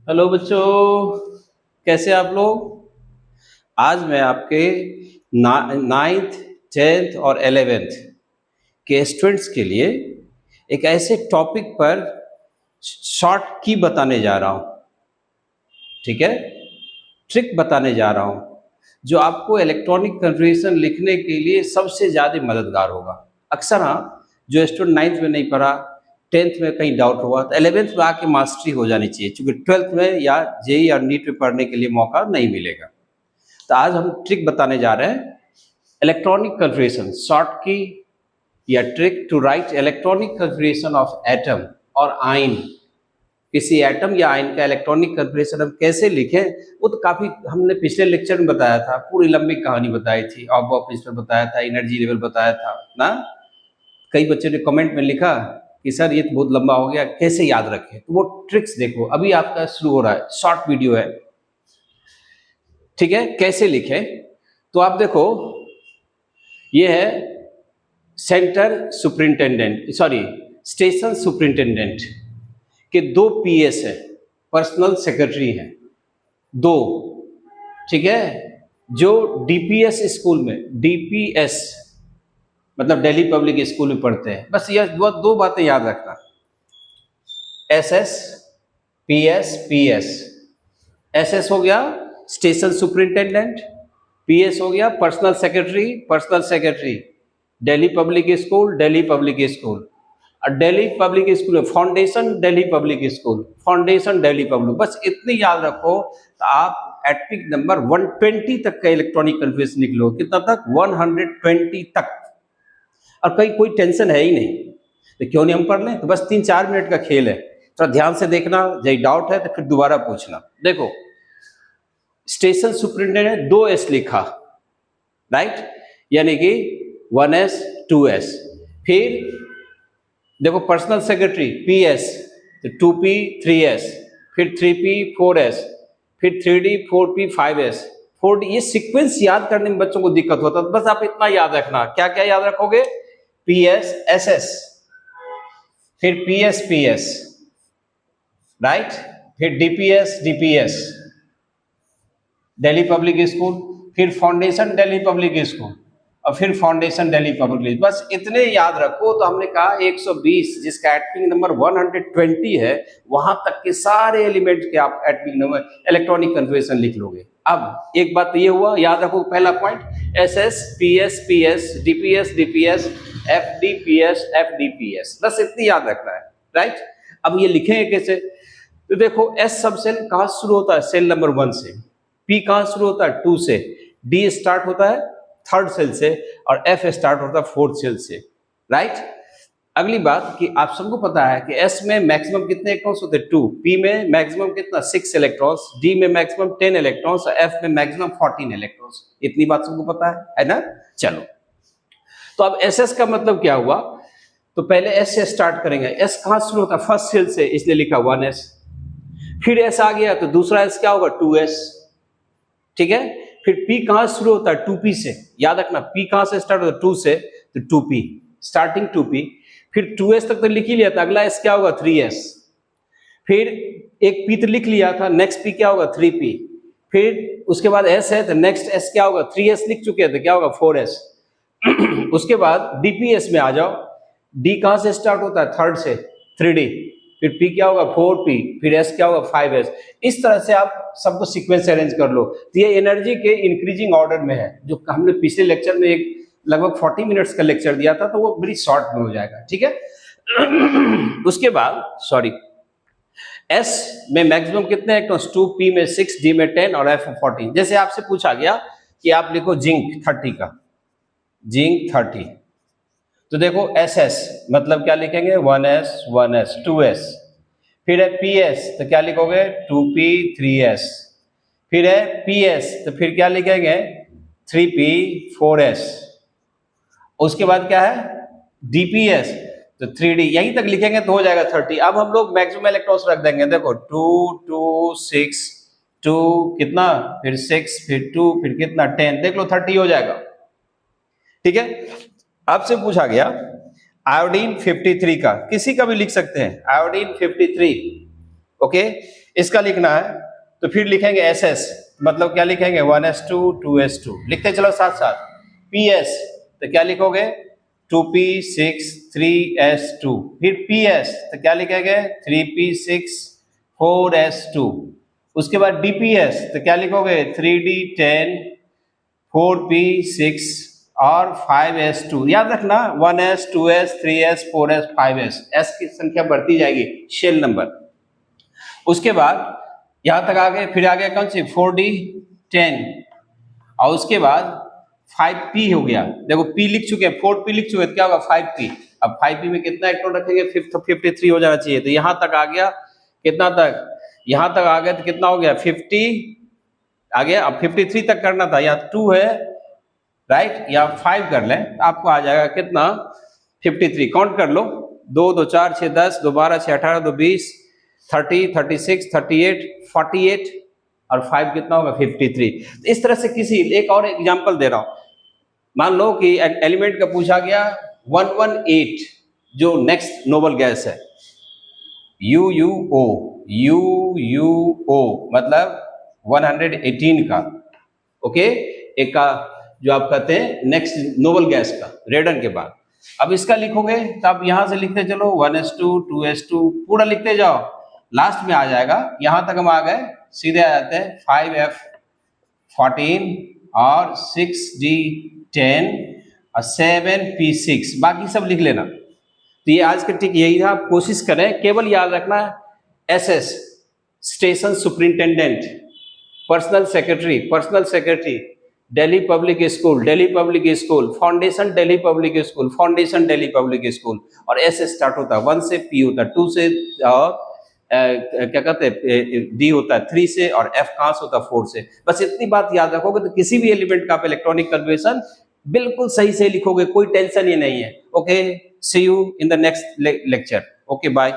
Hello बच्चों, कैसे आप लोग। आज मैं आपके नाइन्थ, टेंथ और 11th के स्टूडेंट्स के लिए एक ऐसे टॉपिक पर शॉर्ट की बताने जा रहा हूँ। ठीक है, ट्रिक बताने जा रहा हूँ जो आपको इलेक्ट्रॉनिक कन्फिग्रेशन लिखने के लिए सबसे ज़्यादा मददगार होगा। अक्सर जो स्टूडेंट नाइन्थ में नहीं पढ़ा, टेंथ में कहीं डाउट हुआ तो 11th में आके मास्टरी हो जानी चाहिए, क्योंकि 12th में या जेई और नीट में पढ़ने के लिए मौका नहीं मिलेगा। तो आज हम ट्रिक बताने जा रहे हैं, इलेक्ट्रॉनिक कन्फिग्रेशन शॉर्ट की या trick to write electronic configuration of atom और आयन। किसी एटम या आयन का इलेक्ट्रॉनिक कन्फिग्रेशन हम कैसे लिखें, वो तो काफी हमने पिछले लेक्चर में बताया था, पूरी लंबी कहानी बताई थी, ऑफ प्रिंसिपल बताया था, एनर्जी लेवल बताया था ना। कई बच्चों ने कमेंट में लिखा कि सर ये तो बहुत लंबा हो गया, कैसे याद रखें। तो वो ट्रिक्स देखो, अभी आपका शुरू हो रहा है, शॉर्ट वीडियो है। ठीक है, कैसे लिखें तो आप देखो, ये है centre superintendent, sorry station superintendent के 2 पीएस है, पर्सनल सेक्रेटरी हैं 2। ठीक है, जो डीपीएस स्कूल में, डीपीएस मतलब दिल्ली पब्लिक स्कूल में पढ़ते हैं, बस ये 2 बातें याद रखना, एसएस पीएस पीएस। एसएस हो गया स्टेशन सुपरिंटेंडेंट, पीएस हो गया personal secretary, personal secretary Delhi public school, Delhi public school. और दिल्ली पब्लिक स्कूल में foundation Delhi public school, foundation Delhi public. बस इतनी याद रखो तो आप एटमिक नंबर 120 तक का इलेक्ट्रॉनिक कन्फिग्रेशन निकलो। कितना तक? 120 तक। और कोई टेंशन है ही नहीं, तो क्यों नहीं हम पढ़ लें। तो बस 3-4 मिनट का खेल है, थोड़ा ध्यान से देखना, यदि डाउट है तो फिर दोबारा पूछना। देखो, स्टेशन सुपरिंटेंडेंट 2S लिखा, राइट, यानी कि 1S 2S। फिर देखो पर्सनल सेक्रेटरी PS, तो 2P 3S, फिर 3P 4S, फिर 3D 4P 5S 4D। ये सीक्वेंस याद करने में बच्चों को दिक्कत होता है, बस आप इतना याद रखना। क्या क्या याद रखोगे? PS SS, फिर PS PS, राइट, फिर DPS DPS Delhi public school, फिर फाउंडेशन दिल्ली पब्लिक स्कूल, और फिर फाउंडेशन दिल्ली पब्लिक। बस इतने याद रखो। तो हमने कहा 120, जिसका एटमिक नंबर 120 है, वहां तक के सारे एलिमेंट के आप एटमिक नंबर इलेक्ट्रॉनिक कन्फिग्रेशन लिख लोगे। अब एक बात तो ये हुआ, याद रखो पहला point, SS PS PS, DPS DPS, FD PS FD PS, बस इतनी याद रखना है, राइट। अब ये लिखेंगे कैसे? तो देखो, S सब सेल कहां शुरू होता है? सेल नंबर 1 से। P कहां शुरू होता है? 2 से। D स्टार्ट होता है 3rd सेल से, और F स्टार्ट होता है 4th सेल से, राइट। अगली बात कि आप सबको पता है कि S में मैक्सिमम कितने इलेक्ट्रॉन्स होते हैं? 2। P में मैक्सिमम कितना? 6 इलेक्ट्रॉन्स। D में मैक्सिमम 10 इलेक्ट्रॉन्स, और F में मैक्सिमम 14 इलेक्ट्रॉन्स। इतनी बात सबको पता है ना। चलो, तो अब SS का मतलब क्या हुआ? तो पहले S से स्टार्ट करेंगे। S कहां शुरू होता है? 1st सेल से, इसलिए लिखा 1S। फिर S आ गया तो दूसरा S क्या होगा? 2S। ठीक है, फिर P कहां शुरू होता है? 2P से। याद रखना, P कहां से स्टार्ट होता है? 2 से, तो 2P, स्टार्टिंग 2P। फिर 2S तक तो लिख ही लिया था, अगला S क्या होगा? 3S। फिर एक P तो लिख लिया था, नेक्स्ट P क्या होगा? 3P। फिर उसके बाद S है तो नेक्स्ट S क्या होगा? 3S लिख चुके हैं तो क्या होगा? 4S। उसके बाद DPS में आ जाओ। D कहां से स्टार्ट होता है? 3rd से, 3D। फिर P क्या होगा? 4P। फिर S क्या होगा? 5S। इस तरह से आप सबको सीक्वेंस अरेंज कर लो। तो ये एनर्जी के इंक्रीजिंग ऑर्डर में है, जो हमने पिछले लेक्चर में एक लगभग 40 मिनट्स का लेक्चर दिया था, तो वो बड़ी शॉर्ट में हो जाएगा। ठीक है। उसके बाद सॉरी, S में मैक्सिमम कितने इलेक्ट्रॉन्स? 2, P में 6, D में 10 और F में 14। जैसे आपसे पूछा गया कि आप लिखो जिंक 30 का, जिंक 30, तो देखो SS मतलब क्या लिखेंगे? 1S 1S 2S। फिर है PS, तो क्या लिखोगे? 2P 3S। फिर है PS, तो फिर क्या लिखेंगे? 3P 4S। उसके बाद क्या है? DPS, तो 3D। यहीं तक लिखेंगे तो हो जाएगा 30। अब हम लोग मैक्सिमम इलेक्ट्रॉन्स रख देंगे। देखो 2 2 6 2 कितना, फिर 6, फिर 2, फिर कितना 10, देख लो 30 हो जाएगा। ठीक है। आपसे पूछा गया आयोडीन 53 का, किसी का भी लिख सकते हैं, आयोडीन 53, ओके, इसका लिखना है तो फिर लिखेंगे SS, मतलब क्या लिखेंगे 1s2 2s2, लिखते चलो साथ साथ। PS तो क्या लिखोगे 2p6 3s2, फिर PS तो क्या लिखेंगे 3p6 4s2, उसके बाद DPS तो क्या लिखोगे 3d10 4p6 और 5s2। याद रखना 1s 2s 3s 4s 5s, s की संख्या बढ़ती जाएगी, शेल नंबर। उसके बाद यहां तक आ गए, फिर आ गया कौन सी 4d10, और उसके बाद 5p हो गया। देखो p लिख चुके हैं, 4p लिख चुके हैं, क्या होगा 5p। अब 5p में कितना इलेक्ट्रॉन रखेंगे 53 हो जाना चाहिए, तो यहां तक आ गया, कितना तक, यहां तक आ गया तो कितना हो गया 50 आ गया। अब 53 तक करना था, यहाँ 2 है राइट, या 5 कर लें तो आपको आ जाएगा कितना 53। काउंट कर लो, 2 2 4 6 10, 2 12 6 18, 2 20, 30 36 38 48 और 5 कितना होगा 53। तो इस तरह से किसी, एक और एग्जांपल दे रहा हूं, मान लो कि एलिमेंट का पूछा गया 118 जो नेक्स्ट नोबल गैस है, UuO, UuO मतलब 118 का, ओके, एक का जो आप कहते हैं नेक्स्ट नोबल गैस का रेडन के बाद। अब इसका लिखोगे तो आप यहां से लिखते चलो 1s2 2s2 पूरा लिखते जाओ, लास्ट में आ जाएगा, यहां तक हम आ गए, सीधे आ जाते हैं 5f14 और 6d10 और 7p6, बाकी सब लिख लेना। तो ये आज का टिक यही था, आप कोशिश करें, केवल याद रखना SS station superintendent, personal secretary Delhi public school, foundation Delhi public school, और S स्टार्ट होता है, 1 से P होता है, 2 से क्या कहते हैं D होता है, 3 से, और F कहां से होता है 4 से। बस इतनी बात याद रखोगे तो किसी भी एलिमेंट का आप इलेक्ट्रॉनिक कन्फर्मेशन बिल्कुल सही से लिखोगे, कोई टेंशन ही नहीं है। Okay, see you in the next lecture. Okay, bye.